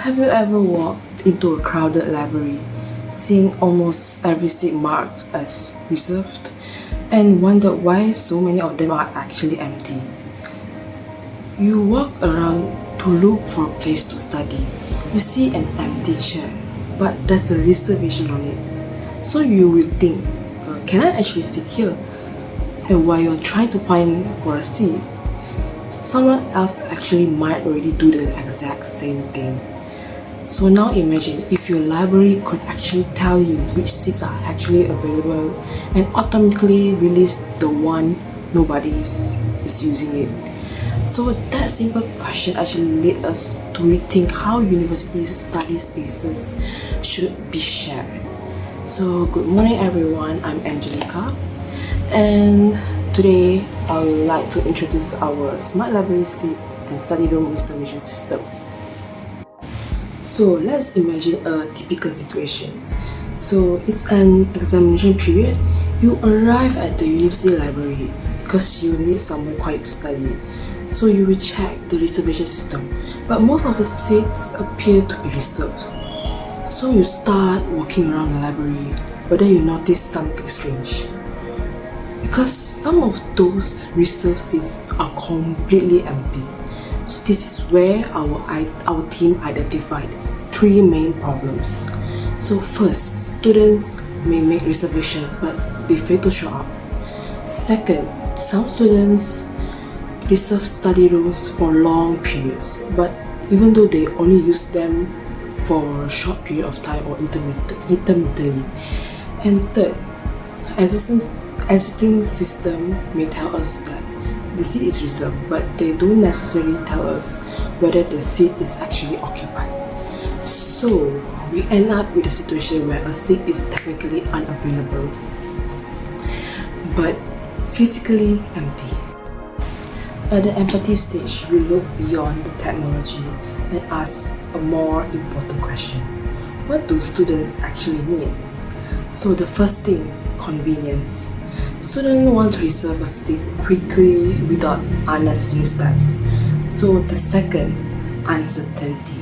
Have you ever walked into a crowded library, seeing almost every seat marked as reserved, and wondered why so many of them are actually empty? You walk around to look for a place to study. You see an empty chair, but there's a reservation on it. So you will think, can I actually sit here? And while you're trying to find for a seat, someone else actually might already do the exact same thing. So now imagine if your library could actually tell you which seats are actually available and automatically release the one nobody is using it. So that simple question actually led us to rethink how university study spaces should be shared. So good morning everyone, I'm Angelica, and today I would like to introduce our smart library seat and study room reservation system. So let's imagine a typical situation. So it's an examination period. You arrive at the university library because you need somewhere quiet to study. So you will check the reservation system, but most of the seats appear to be reserved. So you start walking around the library, but then you notice something strange. Because some of those reserved seats are completely empty. So this is where our team identified three main problems. So first, students may make reservations but they fail to show up. Second, some students reserve study rooms for long periods, but even though they only use them for a short period of time or intermittently. And third, existing system may tell us that the seat is reserved, but they don't necessarily tell us whether the seat is actually occupied. So we end up with a situation where a seat is technically unavailable, but physically empty. At the empathy stage, we look beyond the technology and ask a more important question. What do students actually need? So the first thing, convenience. Students want to reserve a seat quickly without unnecessary steps. So the second, uncertainty.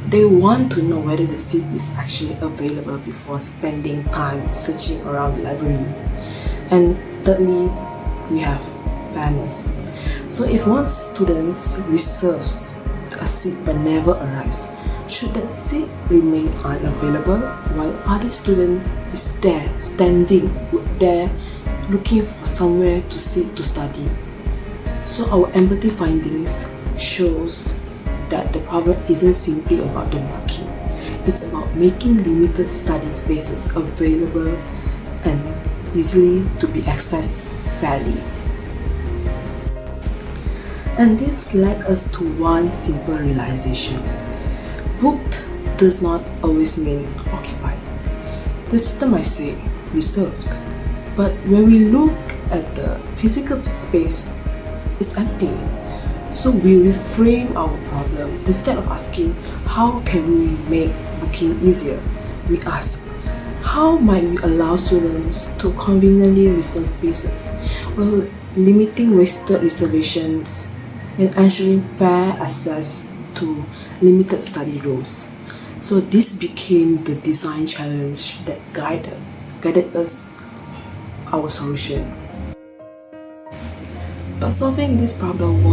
They want to know whether the seat is actually available before spending time searching around the library. And thirdly, we have fairness. So if one student reserves a seat but never arrives, should that seat remain unavailable while other student is there, standing there, looking for somewhere to sit to study? So our empathy findings shows that the problem isn't simply about the booking. It's about making limited study spaces available and easily to be accessed fairly. And this led us to one simple realization. Booked does not always mean occupied. The system might say reserved, but when we look at the physical space, it's empty. So we reframe our problem. Instead of asking, how can we make booking easier? We ask, how might we allow students to conveniently reserve spaces while limiting wasted reservations and ensuring fair access to limited study rooms? So this became the design challenge that guided us our solution. But solving this problem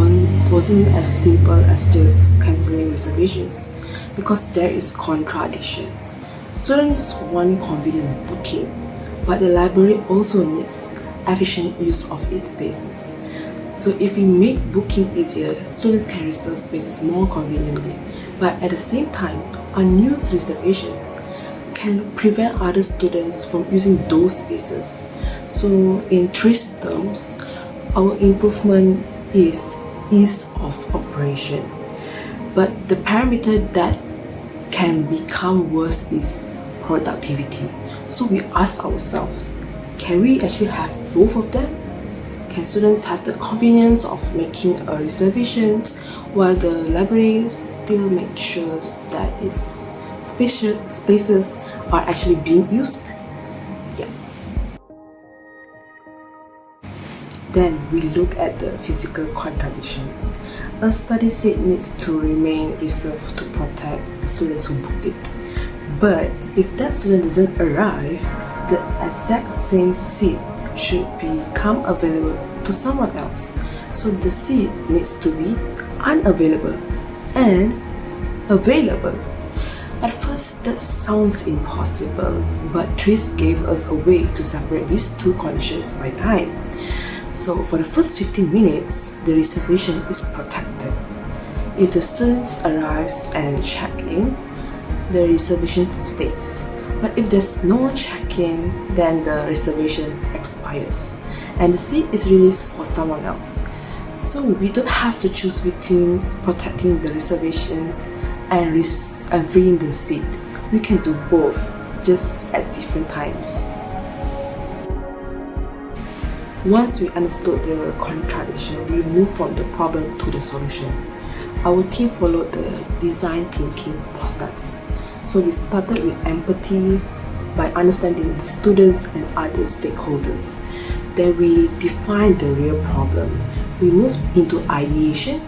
wasn't as simple as just cancelling reservations, because there is contradictions. Students want convenient booking, but the library also needs efficient use of its spaces. So if we make booking easier, students can reserve spaces more conveniently, but at the same time, unused reservations can prevent other students from using those spaces. So in TRIZ terms, our improvement is ease of operation. But the parameter that can become worse is productivity. So we ask ourselves, can we actually have both of them? Can students have the convenience of making a reservation while the library still makes sure that its spaces are actually being used? Yeah. Then we look at the physical contradictions. A study seat needs to remain reserved to protect the students who booked it. But if that student doesn't arrive, the exact same seat should become available to someone else. So the seat needs to be unavailable and available. At first that sounds impossible, but TRIZ gave us a way to separate these two conditions by time. So for the first 15 minutes, the reservation is protected. If the students arrives and check in, the reservation stays. But if there's no check-in, then the reservation expires and the seat is released for someone else. So we don't have to choose between protecting the reservations and freeing the seat. We can do both, just at different times. Once we understood the contradiction, we moved from the problem to the solution. Our team followed the design thinking process. So we started with empathy by understanding the students and other stakeholders. Then we defined the real problem. We moved into ideation,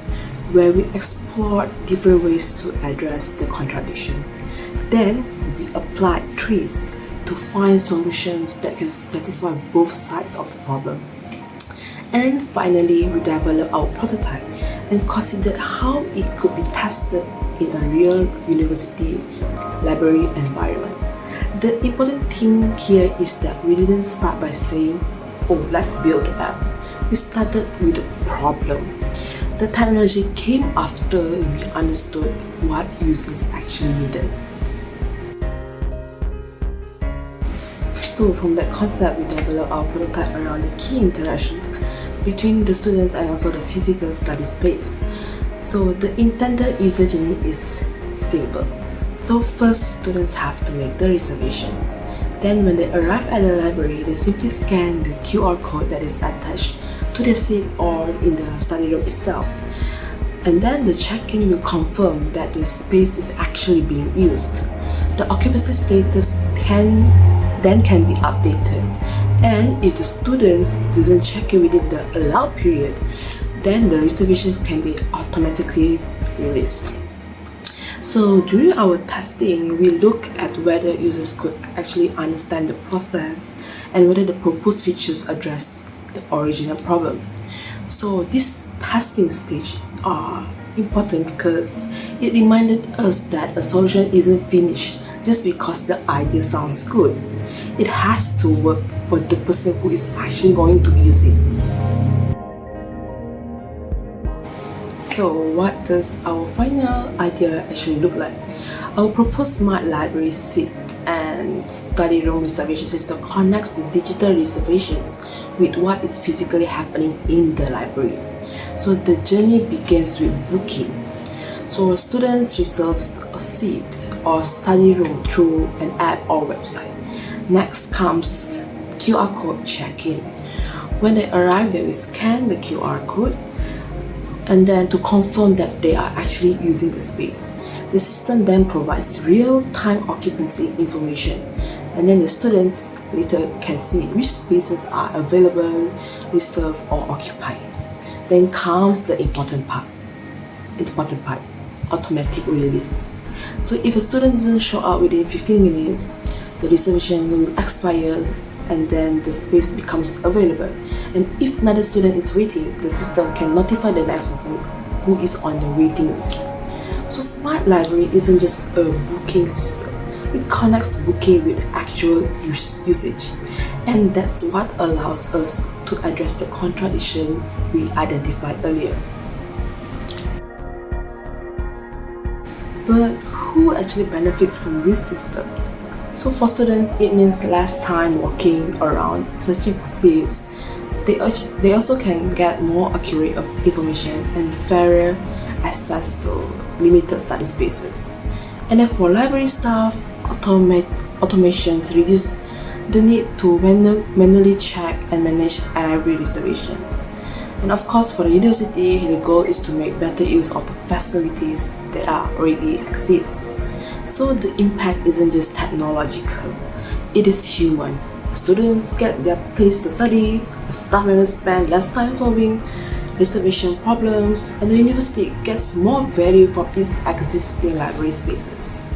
where we explored different ways to address the contradiction. Then we applied TRIZ to find solutions that can satisfy both sides of the problem. And finally, we developed our prototype and considered how it could be tested in a real university library environment. The important thing here is that we didn't start by saying, oh, let's build the app. We started with the problem. The technology came after we understood what users actually needed. So from that concept, we developed our prototype around the key interactions between the students and also the physical study space. So the intended user journey is simple. So first, students have to make the reservations. Then when they arrive at the library, they simply scan the QR code that is attached to the seat or in the study room itself. And then the check-in will confirm that the space is actually being used. The occupancy status can be updated. And if the students doesn't check in within the allowed period, then the reservations can be automatically released. So during our testing, we look at whether users could actually understand the process and whether the proposed features address the original problem. So this testing stage are important because it reminded us that a solution isn't finished just because the idea sounds good. It has to work for the person who is actually going to use it. So what does our final idea actually look like? Our proposed smart library suite and study room reservation system connects the digital reservations with what is physically happening in the library. So the journey begins with booking. So students reserves a seat or study room through an app or website. Next comes QR code check-in. When they arrive, they will scan the QR code and then to confirm that they are actually using the space. The system then provides real-time occupancy information, and then the students later can see which spaces are available, reserved or occupied. Then comes the important part, automatic release. So if a student doesn't show up within 15 minutes, the reservation will expire and then the space becomes available. And if another student is waiting, the system can notify the next person who is on the waiting list. So Smart Library isn't just a booking system. It connects booking with actual usage. And that's what allows us to address the contradiction we identified earlier. But who actually benefits from this system? So for students, it means less time walking around searching for seats. They also can get more accurate information and fairer access to limited study spaces. And then for library staff, automations reduce the need to manually check and manage every reservations. And of course, for the university, the goal is to make better use of the facilities that already exist. So the impact isn't just technological, it is human. Students get their place to study, the staff members spend less time solving reservation problems, and the university gets more value from its existing library spaces.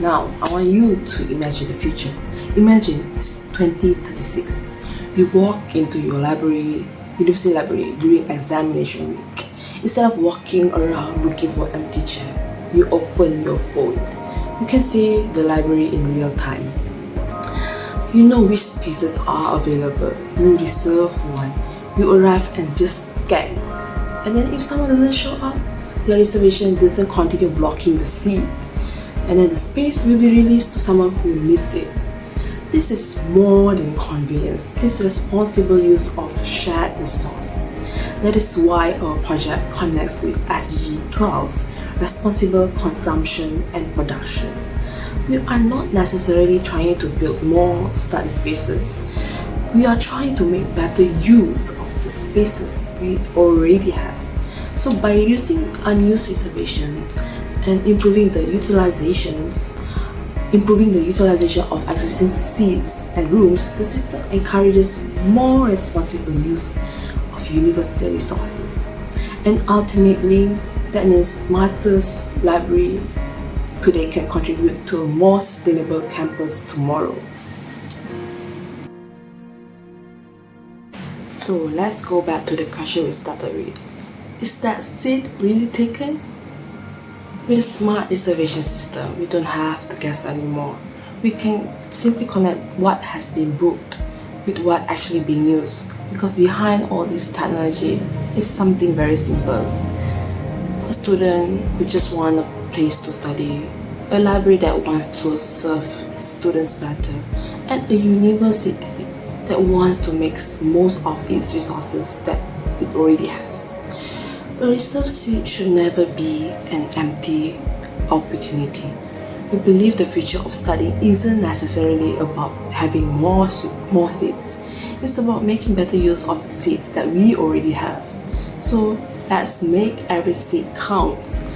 Now, I want you to imagine the future. Imagine it's 2036. You walk into your library, university library during examination week. Instead of walking around looking for an empty chair, you open your phone. You can see the library in real time. You know which spaces are available. You reserve one. You arrive and just scan. And then if someone doesn't show up, their reservation doesn't continue blocking the seat. And then the space will be released to someone who needs it. This is more than convenience. This is responsible use of shared resource. That is why our project connects with SDG 12, Responsible Consumption and Production. We are not necessarily trying to build more study spaces. We are trying to make better use of the spaces we already have. So by reducing unused reservation and improving the utilization of existing seats and rooms, the system encourages more responsible use of university resources. And ultimately, that means smarter library today can contribute to a more sustainable campus tomorrow. So let's go back to the question we started with. Is that seat really taken? With a smart reservation system, we don't have to guess anymore. We can simply connect what has been booked with what actually being used, because behind all this technology is something very simple. A student who just wants a place to study, a library that wants to serve students better, and a university that wants to make most of its resources that it already has. A reserved seat should never be an empty opportunity. We believe the future of studying isn't necessarily about having more seats. It's about making better use of the seats that we already have. So let's make every seat count